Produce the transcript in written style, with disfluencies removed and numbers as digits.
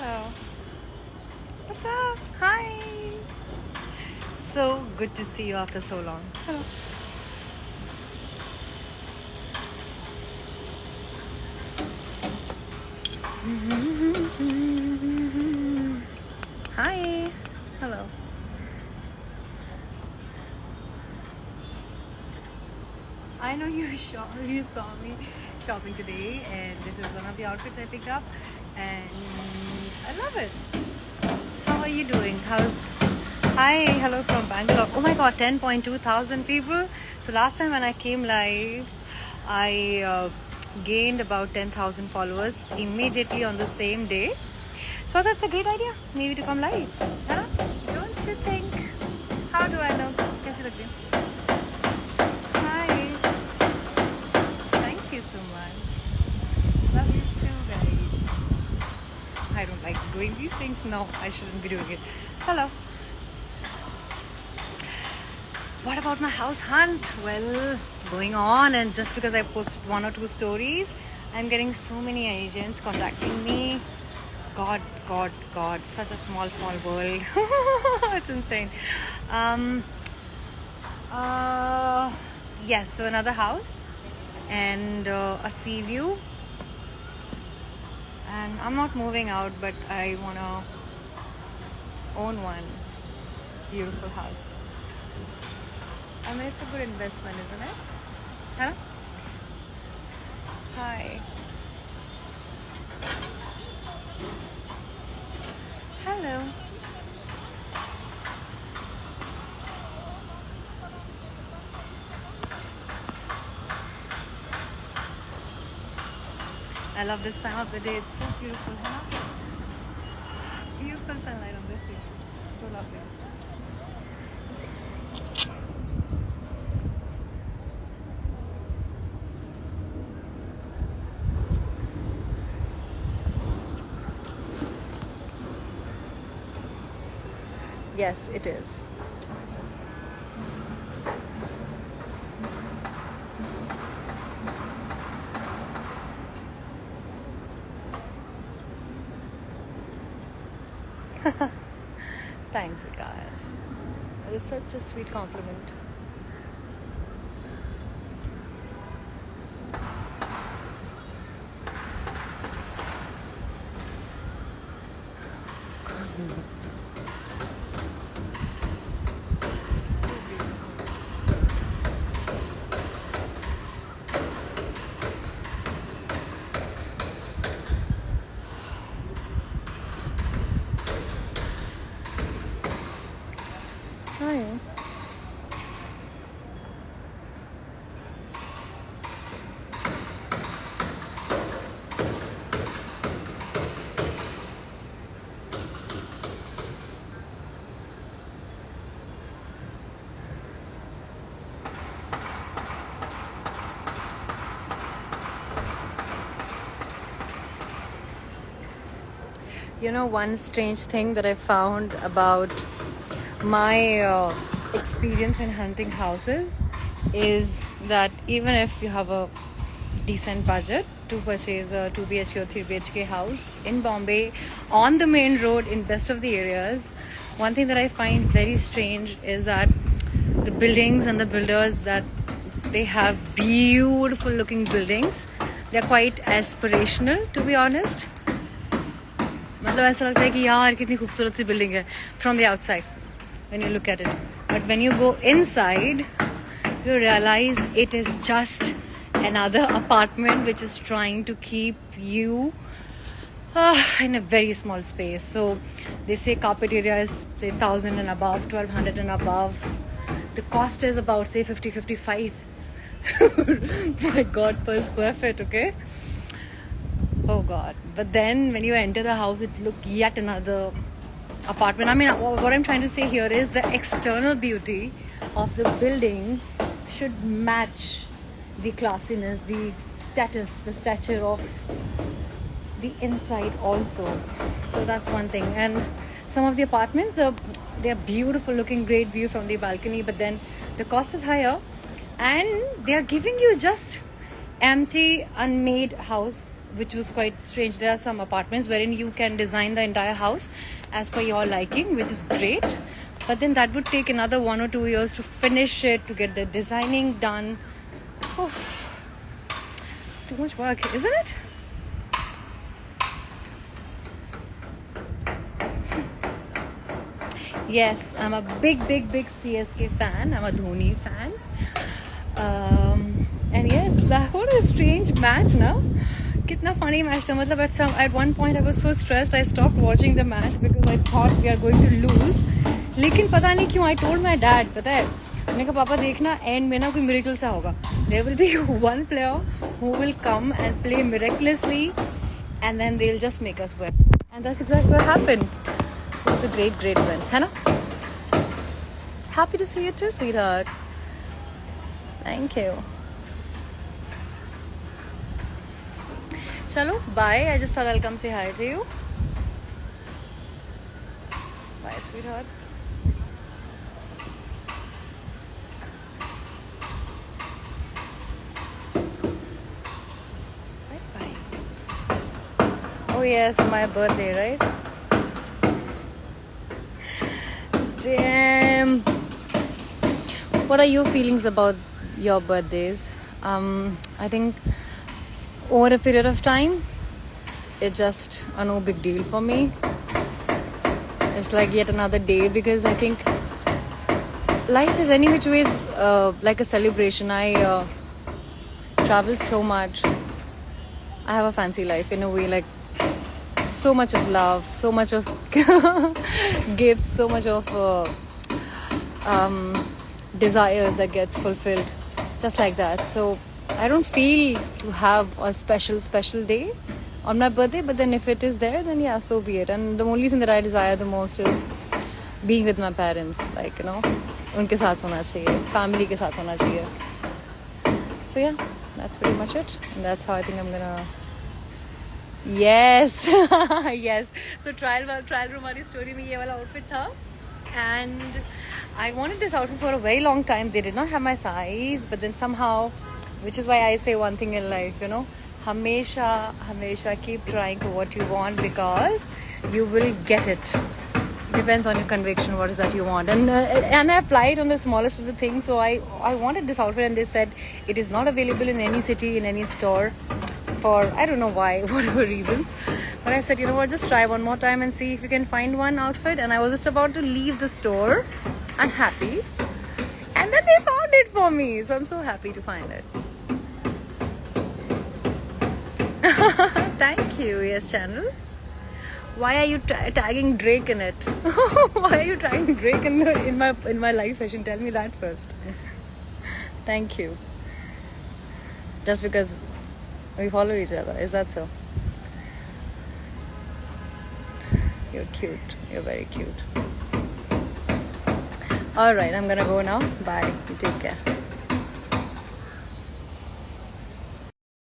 Hello. What's up? Hi. So good to see you after so long. Hello. Hi. Hello. I know you saw me shopping today, and this is one of the outfits I picked up, and I love it. How are you doing? Hi, hello from Bangalore. Oh my god, 10.2 thousand people. So last time when I came live, I gained about 10,000 followers immediately on the same day. So that's a great idea, maybe to come live. Huh? Don't you think? How do I know? कैसे लग रही हूँ? Hi. Thank you so much. Love you too, guys. I don't like doing these things. No, I shouldn't be doing it. Hello. What about my house hunt? Well, it's going on, and just because I posted one or two stories, I'm getting so many agents contacting me. God, such a small world. It's insane. Um, yes, so another house and a sea view. And I'm not moving out, but I want to own one beautiful house. I mean, it's a good investment, isn't it? Huh? Hi. Hello. I love this time of the day. It's so beautiful, huh? Beautiful sunlight on the face. So lovely. Yes, it is. Thanks, you guys. It is such a sweet compliment. Hi. You know, one strange thing that I found about my experience in hunting houses is that even if you have a decent budget to purchase a 2 BHK or 3 BHK house in Bombay on the main road in best of the areas, one thing that I find very strange is that the buildings and the builders that they have beautiful looking buildings. They're quite aspirational, to be honest. मतलब ऐसा लगता है कि यार कितनी खूबसूरत सी building है from the outside when you look at it, but when you go inside you realize it is just another apartment which is trying to keep you in a very small space. So they say carpet area is say 1,000 and above, 1,200 and above. The cost is about say 50-55 my god per square feet. Okay. Oh god. But then when you enter the house, it looks yet another apartment. I mean, what I'm trying to say here is the external beauty of the building should match the classiness, the status, the stature of the inside also. So that's one thing. And some of the apartments, they're beautiful looking, great view from the balcony, but then the cost is higher and they're giving you just empty, unmade house which was quite strange. There are some apartments wherein you can design the entire house as per your liking, which is great. But then that would take another 1 or 2 years to finish it, to get the designing done. Oof. Too much work, isn't it? Yes, I'm a big CSK fan. I'm a Dhoni fan. And yes, that what a strange match, no? Kitna funny match tha. Matlab at one point I was so stressed I stopped watching the match because I thought we are going to lose. लेकिन पता नहीं क्यों I told my dad, पता है मैंने कहा पापा देखना end में ना कोई miracle सा होगा. There will be one player who will come and play miraculously and then they'll just make us win. And that's exactly what happened. It was a great win, है ना? Happy to see you too, sweetheart. Thank you. Chalo, bye. I just thought I'll come say hi to you. Bye, sweetheart. Bye. Oh yes, my birthday, right? Damn. What are your feelings about your birthdays? I think over a period of time, it's just a no big deal for me. It's like yet another day because I think life is any which ways like a celebration. I travel so much. I have a fancy life in a way, like so much of love, so much of gifts, so much of desires that gets fulfilled just like that. So I don't feel to have a special day on my birthday, but then if it is there, then yeah, so be it. And the only thing that I desire the most is being with my parents, like, you know, unke saath hona chahiye, family ke saath hona chahiye. So yeah, that's pretty much it, and that's how I think I'm gonna. Yes. Yes. So trial room वाली story में ये वाला outfit था, and I wanted this outfit for a very long time. They did not have my size, but then somehow, which is why I say one thing in life, you know, हमेशा keep trying for what you want because you will get it. Depends on your conviction, what is that you want. And I applied on the smallest of the things. So I wanted this outfit and they said it is not available in any city, in any store for, I don't know why, whatever reasons. But I said, you know what, just try one more time and see if you can find one outfit. And I was just about to leave the store unhappy. And then they found it for me. So I'm so happy to find it. Thank you, yes channel. Why are you tagging Drake in it? Why are you tagging Drake in my live session? Tell me that first. Thank you. Just because we follow each other, is that so? You're cute. You're very cute. Alright, I'm gonna go now. Bye. You take care.